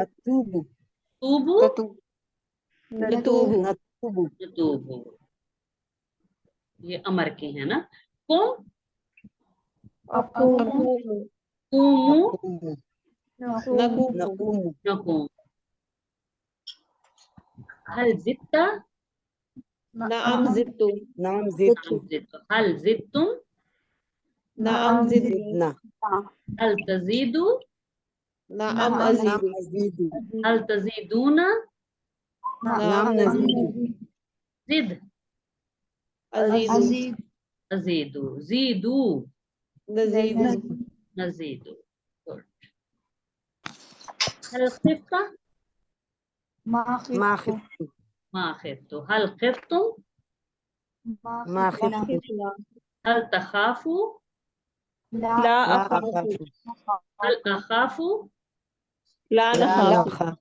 نتوبو. توبو نتوبو. نتوبو. توبو. یہ امر کے ہیں نا. کم أقوم قوموا نقوم نقوم نقوم. هل زدت؟ نعم زدت نعم زدت نعم زدت. هل زدتم؟ نعم زدت زدنا هل تزيدوا؟ نعم نعم أزيد نزيد هل تزيدون؟ نعم نزيد زد. أزيد أزيدوا. زيدوا. نزيدوا. Good. هل خفت؟ ما ما خفت خفت ما خفت. هل خفتم؟ ما خفت هل تخافوا؟ لا لا أخاف هل أخافوا؟ لا أخاف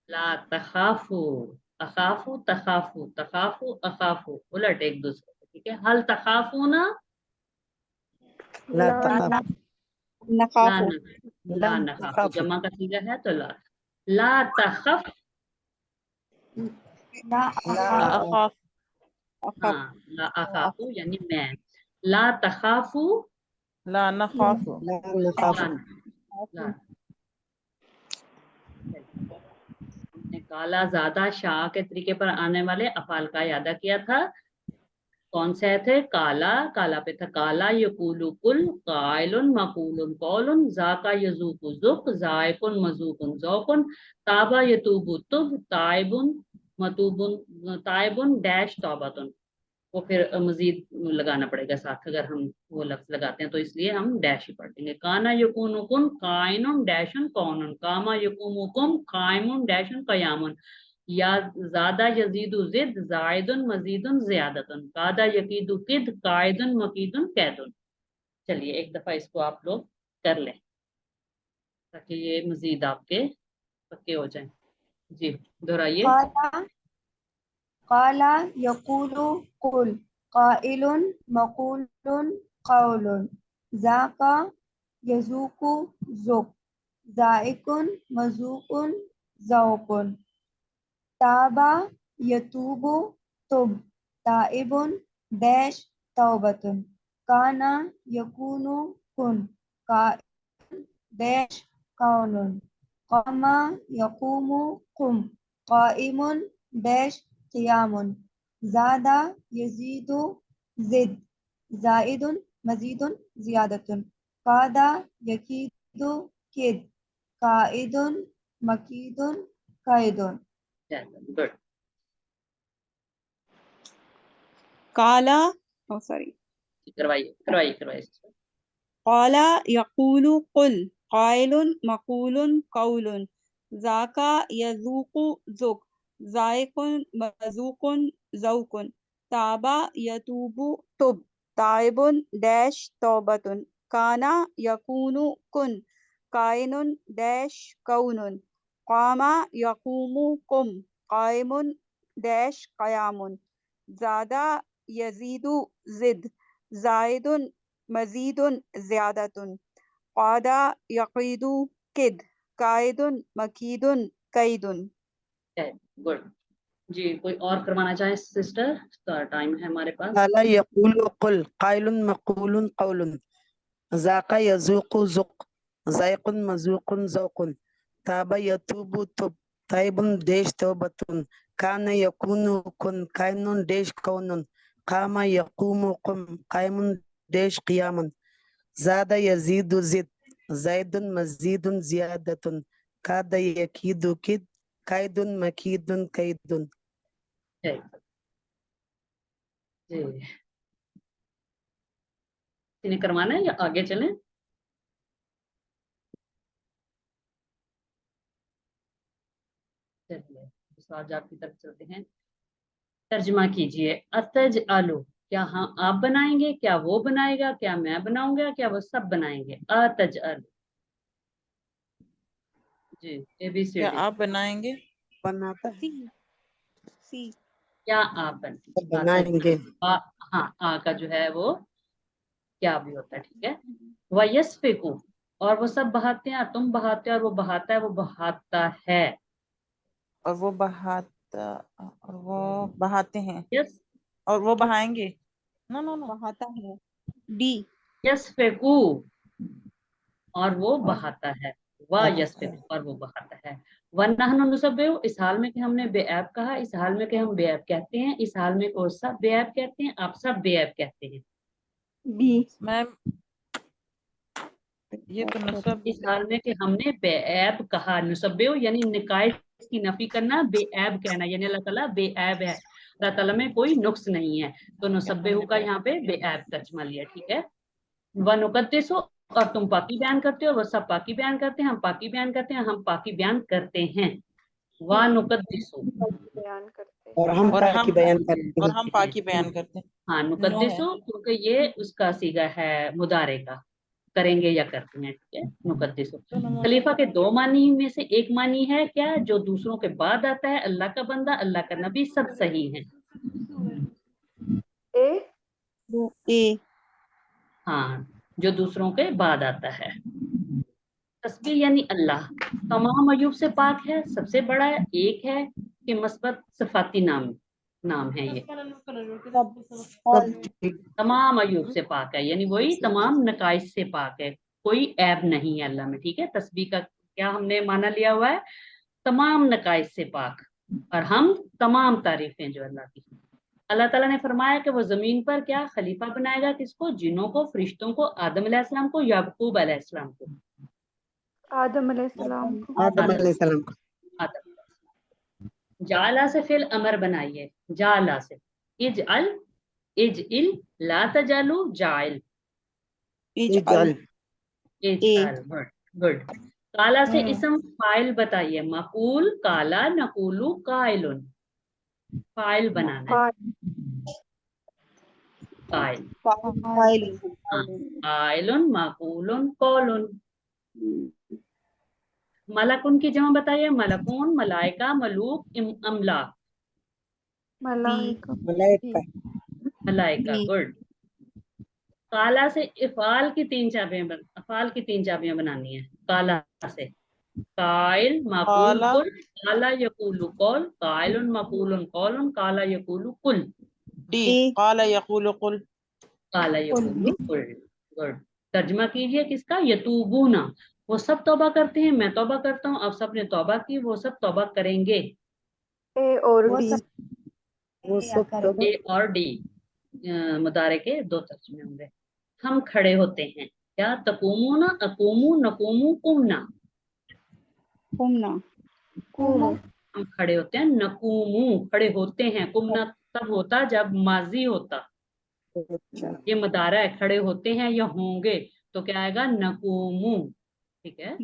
لا تخافوا. أخافوا تخافوا تخافوا أخافوا उलट एक दूसरे को. ठीक है. हल तखाफूना? لا تخاف ला नखाफो न لا ला नखाफू. تخاف जमा का सीगा है तो ला. ला तखफ. لا لا أخاف أخاف अखफ हाँ ला अखाफू यानी मैं. ला तखाफू. لا نخاف لا نخاف ला ला. हमने काला ज्यादा शाह के तरीके पर आने वाले अफाल का यादा किया था. कौन से थे? काला. काला पे था काला यकूलु कुल, काइलुन मकूलुन कौलुन, जाका यजूकु जुक, जायकुन मजूकुन जौकुन, ताबा यतूबु तुब, ताइबुन मतूबुन ताइबुन डैश तौबतुन. वो फिर मजीद लगाना पड़ेगा साथ अगर हम वो लफ्ज लगाते हैं तो इसलिए हम डैश ही पढ़ देंगे. काना यकूनुकुन काइनुन डैशुन कौनुन, कामा यकूमुकुम काइमुन डैशुन कयामुन, या ज्यादा यजीदु जिद, जायदुन मजीदुन जियादतुन, कादा यकीदु किद, कायदुन मकीदुन कैदुन. चलिए एक दफा इसको आप लोग कर लें ताकि ये मजीद आपके पक्के हो जाएं. जी दोहराइए. قال قال يقول قل قائل مقول قول ذاك يذوق ذوق ذائق مذوق ذوق تاب يتوب تب تائب داش توبة كان يكون كن كائن داش كون قام يقوم قم قائم داش قيام زاد يزيد زد زائد مزيد زيادة كاد يكيد كد كائد مكيد كيد. गुड. काला ओ सॉरी करवाइए करवाइए करवाइए. काला यकूलु कुल काइलुन मकूलुन कौलुन जाका यजूकु जुक जायकुन मजूकुन जौकुन ताबा यतूबु तुब ताइबुन डैश तौबतुन काना यकूनु कुन काइनुन डैश कौनुन कामा यकूमु कुम काइमुन डैश कयामुन ज़ादा यजीदु जिद जायदुन मजीदुन ज़ियादतुन क़ादा यक़ीदु किद कायदुन मकीदुन कैदुन. गुड. जी कोई और करवाना चाहे सिस्टर? टाइम है हमारे पास. قال يقول قل قائل مقول قول ذاك يذوق ذوق ذائق مذوق ذوق تاب يتوب تب تائب ديش توبة كان يكون كن كائن ديش كون قام يقوم قم قائم ديش قيام زاد يزيد زد زيد مزيد زيادة كاد يكيد كد كيد مكيد كيد. जी इन्हें करवाना है या आगे चलें? चलिए आज आपकी तरफ चलते हैं. तर्जमा कीजिए. अतज आलू क्या हाँ आप बनाएंगे, क्या वो बनाएगा, क्या मैं बनाऊंगा, क्या वो सब बनाएंगे. अतज आलू. जी ABCD. क्या आप बनाएंगे? बनाता है सी क्या आप बनाएंगे हाँ आ का जो है वो क्या भी होता है. ठीक है. वयस्फिकु और वो सब बहाते हैं, तुम बहाते हो और वो बहाता है, वो बहाता है. और वो बहाते हैं यस और वो बहाएंगे. नो नो नो बहाता है डी यस्फिकु और वो बहाता है, वा यस्फिकु और वो बहाता है। वन्नहनु नुसब्बिहु इस हाल में कि हमने बेऐब कहा, इस हाल में कि हम बेऐब कहते हैं, इस हाल में को सब बेऐब कहते हैं, आप सब बेऐब कहते हैं। बी मैम ये तो नुसब इस हाल में कि हमने बेऐब कहा, नुसब्बिहु यानी निकायस की नफी करना, बेऐब कहना यानी अल्लाह ताला बेऐब है, अल्लाह ताला में कोई नुक्स नहीं है, तो नुसब्बिहु का यहाँ पे बेऐब तर्जुमा लिया, ठीक है। वनुकद्दिसु और तुम पाकी बयान करते हो, वो सब पाकी बयान करते हैं, हम पाकी बयान करते हैं, हम पाकी बयान करते हैं। वनुकद्दिसु बयान करते और हम और पाकी बयान करते और हैं। हम पाकी बयान करते हैं। हाँ नो है। नुकद्दिसु क्योंकि ये उसका सीगा है मुदारे का, करेंगे या करते हैं, ठीक है। नुकद्दिसु खलीफा के दो मानी में से एक मानी है क्या, जो दूसरों के बाद आता है, अल्लाह का बंदा, अल्लाह का नबी, सब सही है। ए हाँ जो दूसरों के बाद आता है। तस्बीह यानी अल्लाह तमाम अयूब से पाक है, सबसे बड़ा है, एक है कि मस्बत सिफाती नाम है ये, सब ठीक। तमाम अयूब से पाक है यानी वही तमाम नकाइस से पाक है, कोई ऐब नहीं है अल्लाह में, ठीक है। तस्बीह का क्या हमने माना लिया हुआ है, तमाम नकाइस से पाक, और हम तमाम तारीफें जो अल्लाह की। अल्लाह ताला ने फरमाया कि वो जमीन पर क्या खलीफा बनाएगा, किसको, जिनों को, फरिश्तों को, आदम अलैहिस्सलाम को, याकूब अलैहिस्सलाम को, आदम अलैहिस्सलाम को। आदम अलैहिस्सलाम को। आदम। जाला से फिल अमर बनाइए, जाला से इज अल, इज इल, ला तजालू, जाइल, इजअल इज ए अल, गुड गुड। काला से हम्म। इसम फाइल बताइए, मकूल, काला, नकूलू, काइलुन, फाइल बनाना है, काइल, हाँ, काइलुन, मकूलुन, कौलुन। मलकुन की जमा बताइए, मलकून, मलाइका, मलूक, अमलाक, मलाइका मलाइका मलाइका, बी गुड। काला से इफाल की तीन चाबियां अफाल की तीन चाबियां बनानी है, काला से काइल, माकूल, काला कुल, काला यकूलु कौल, काइलुन, मकूलुन, कौलुन, काला यकूलु कुल, डी ए काला यकूलु कुल। काला यकूलु कुल, गुड। तर्जमा कीजिए किसका, यतूबूना वो सब तौबा करते हैं, मैं तौबा करता हूँ, अब सब ने तौबा की, वो सब तौबा करेंगे। ए और वो डी। सब वो या सब तो ए और डी मुदारे के दो तर्जमे होंगे। हम खड़े होते हैं, क्या, तकूमुना, अकूमू, नकूमू, कुमना, कुमना कुमु हम खड़े होते हैं, नकूमू खड़े होते हैं, कुमना तब होता जब माजी होता, अच्छा। ये मुदारा है, खड़े होते हैं या होंगे तो क्या आएगा, नकूमू, ठीक है।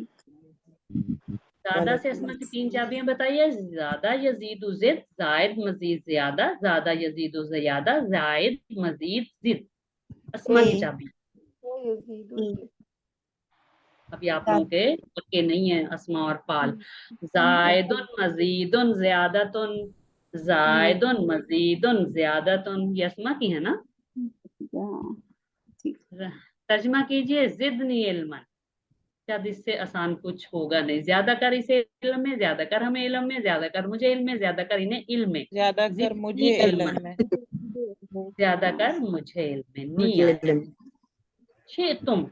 ज्यादा से अस्मा की तीन चाबियां बताइए, ज्यादा, यजीदु, जिद, जायद, मजीद, ज्यादा, यजीदु, ज्यादा, जायद, मजीद, जिद, अस्मा की ए चाबी। ए अभी आप लोगों के पक्के नहीं है अस्मा और फाल। जायदुन, मजीदुन, ज्यादतुन, जायदुन, मजीदुन, ज्यादतुन, ये अस्मा की है ना। तर्जमा कीजिए, जिदनी इल्मन, शायद इससे आसान कुछ होगा नहीं, ज्यादा कर इसे इल्म में, ज्यादा कर हमें इल्म में, ज्यादा कर मुझे इल्म में, ज्यादा कर इन्हें इल्म में, ज्यादा कर जिदनी मुझे इल्मन, इल्म में। ज्यादा कर मुझे इल्म में, नी मुझे आया। इल्म। शे तुम,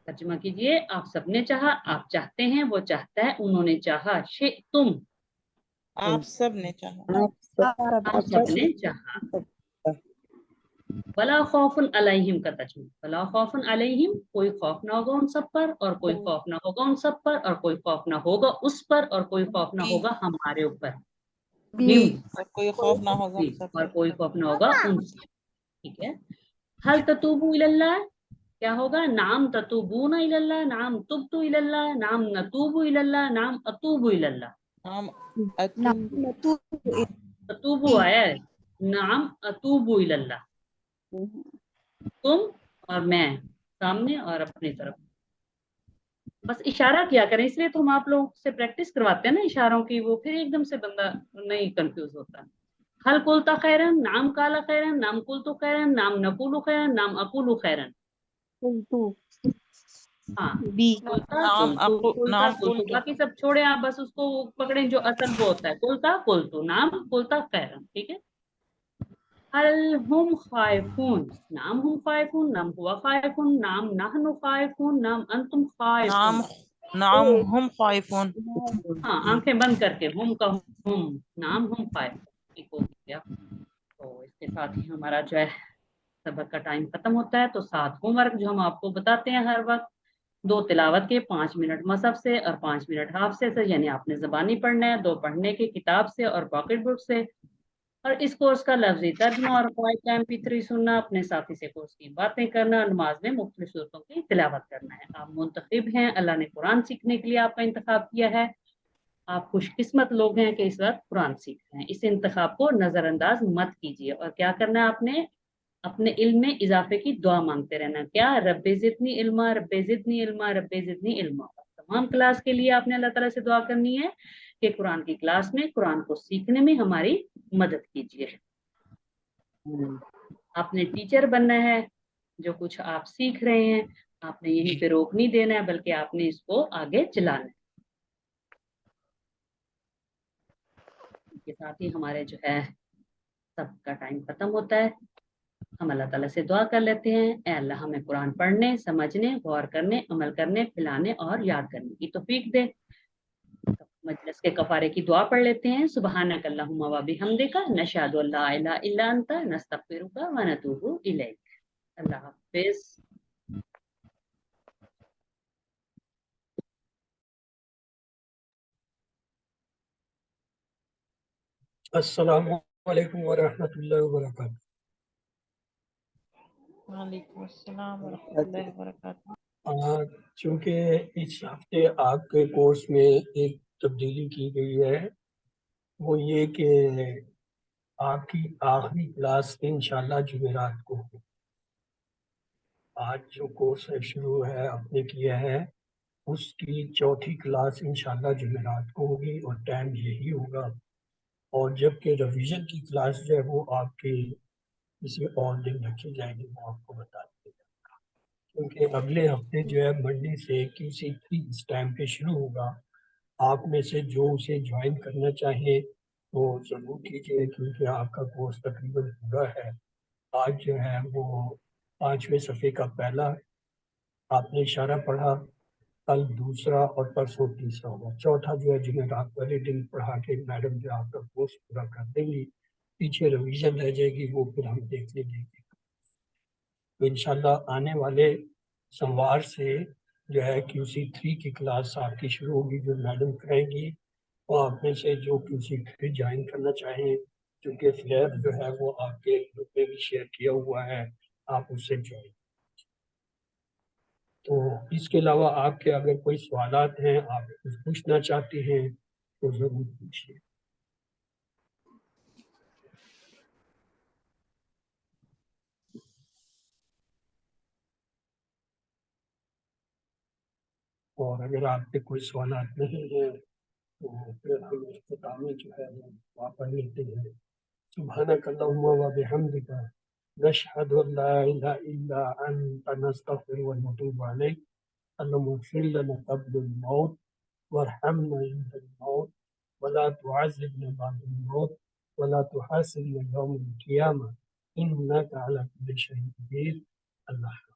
तर्जमा कीजिए, आप सबने चाहा, आप चाहते हैं, वो चाहता है, उन्होंने चाहा, शे तुम, आप सब ने चाहा। आप सब हम सबने चाहा। वला खौफुन अलैहिम का तर्जुमा, वला खौफुन अलैहिम कोई खौफ ना होगा उन सब पर, और कोई खौफ ना होगा उन सब पर, और कोई खौफ ना होगा उस पर, और कोई खौफ ना बी होगा हमारे ऊपर, बी और कोई खौफ ना होगा जी, हम सब और पे। कोई खौफ ना होगा उनसे, ठीक है। हल ततूबू इलल्लाह क्या होगा, नाम ततूबूना इलल्लाह, नाम तुबतु इलल्लाह, नाम नतूबु इलल्लाह, नाम अतूबु इलल्लाह। हम ततूबु आया है, नाम अतूबु इलल्लाह, तुम और मैं, सामने और अपनी तरफ, बस इशारा किया करें, इसलिए तो हम आप लोगों से प्रैक्टिस करवाते हैं ना इशारों की, वो फिर एकदम से बंदा नहीं कंफ्यूज होता। हल कुलता खैरन, नाम काला खैरन, नाम कुलतु खैरन, नाम नकुलु खैरन, नाम अकुलु खैरन, हाँ बी कुलता नाम कुलतु, कुलता नाम कुलतु, कुल बाकी सब छोड़े आप, बस उसको पकड़ें जो असल वो होता है, कुलता कुलतु, नाम कुलता खैरन, ठीक है। हल हुम खाइफून, नाम हुम खाइफून, नाम हुआ खाइफून, नाम नहनु खाइफून, नाम अंतुम नाम खाइफून। नाम हम खाइफून। हाँ, आंखें बंद करके हुम का हुम, नाम हुम खाइफून एक हो गया। तो इसके साथ ही हमारा जो है सबक का टाइम खत्म होता है। तो 7 होमवर्क जो हम आपको बताते हैं हर वक्त, 2 तिलावत के, 5 मिनट मसहफ से और 5 मिनट हाफसे से, यानी आपने ज़बानी पढ़ना है, 2 पढ़ने की किताब से और पॉकेट बुक से। और इस कोर्स का लफ्जी तर्जुमा और MP3 सुनना, अपने साथी से कोर्स की बातें करना और नमाज में मुख्तलिफ सूरतों की तिलावत करना है। आप मुंतखब हैं, अल्लाह ने कुरान सीखने के लिए आपका इंतखाब किया है। आप खुशकिस्मत लोग हैं कि इस वक्त कुरान सीख रहे हैं। इस इंतखाब को नजरअंदाज मत कीजिए और क्या करना है आपने, अपने इल्म में इजाफे की दुआ मांगते रहना। क्या, रब्बे ज़िदनी इल्मा, रब्बे ज़िदनी इल्मा, रब्बे ज़िदनी इल्मा। तमाम क्लास के लिए आपने अल्लाह ताला से दुआ करनी है कि कुरान की क्लास में कुरान को सीखने में हमारी मदद कीजिए। आपने टीचर बनना है, जो कुछ आप सीख रहे हैं आपने यहीं पे रोक नहीं देना है, बल्कि आपने इसको आगे चलाना है। इसके साथ ही हमारे जो है सबका टाइम खत्म होता है। हम अल्लाह ताला से दुआ कर लेते हैं, ऐ अल्लाह हमें कुरान पढ़ने, समझने, गौर करने, अमल करने, फैलाने और याद करने की तौफीक दे। तो मजलिस के कफारे की दुआ पढ़ लेते हैं। सुबहानक अल्लाहुम्मा व बिहम्दिका नशहदु अल्ला इलाहा इल्ला अंता नस्तगफिरुका व नतूबु इलैक। अल्लाह हाफिज। अस्सलामु अलैकुम वरहमतुल्लाहि वबरकातुहू। वालेकुम अस्सलाम व रहमतुल्लाहि व बरकातहू। चूँकि इस हफ्ते आपके कोर्स में एक तब्दीली की गई है, वो ये कि आपकी आखिरी क्लास इंशाल्लाह जुमेरात को होगी। आज जो कोर्स शुरू है आपने किया है, उसकी चौथी क्लास इंशाल्लाह जुमेरात को होगी और टाइम यही होगा। और जबकि रिवीजन की क्लास जो है वो आपकी किसी और दिन रखी जाएगी, वो आपको बता देगा। क्योंकि अगले हफ्ते जो है मंडे से QC3 इस टाइम पे शुरू होगा। आप में से जो उसे ज्वाइन करना चाहे वो ज़रूर कीजिए, क्योंकि आपका कोर्स तकरीबन पूरा है। आज जो है वो 5वें सफ़े का पहला आपने इशारा पढ़ा, कल दूसरा और परसों तीसरा होगा। चौथा जो है जुमेरात वाले दिन पढ़ा के मैडम जो आपका कोर्स पूरा कर देंगी। पीछे रिवीजन रह जाएगी, वो फिर हम देख लेंगे। तो इंशाल्लाह आने वाले सोमवार से जो है QC3 की क्लास आपकी शुरू होगी, जो मैडम कराएंगी। और आप में से जो QC3 ज्वाइन करना चाहें, क्योंकि फ्लैयर जो है वो आपके ग्रुप में भी शेयर किया हुआ है, आप उससे ज्वाइन। तो इसके अलावा आपके अगर कोई सवालात हैं, आप कुछ पूछना चाहते हैं तो ज़रूर पूछिए। और अगर आपके कोई सवालात नहीं है तो फिर हम इख्तिताम में जो है वो पढ़ लेते हैं। सुब्हानक अल्लाहुम्मा व बिहम्दिका नशहदु अल्ला इलाहा इल्ला अंता नस्तगफिरुका व नतूबु इलैक। अल्लाहुम्मा इग़फिर लना क़ब्ल अल-मौत वरहमना इंदल मौत वला तुअज़्ज़िबना बअदल मौत वला तुहासिबना यौमल क़ियामह इन्नका अला कुल्लि शैइन क़दीर। अल्लाह।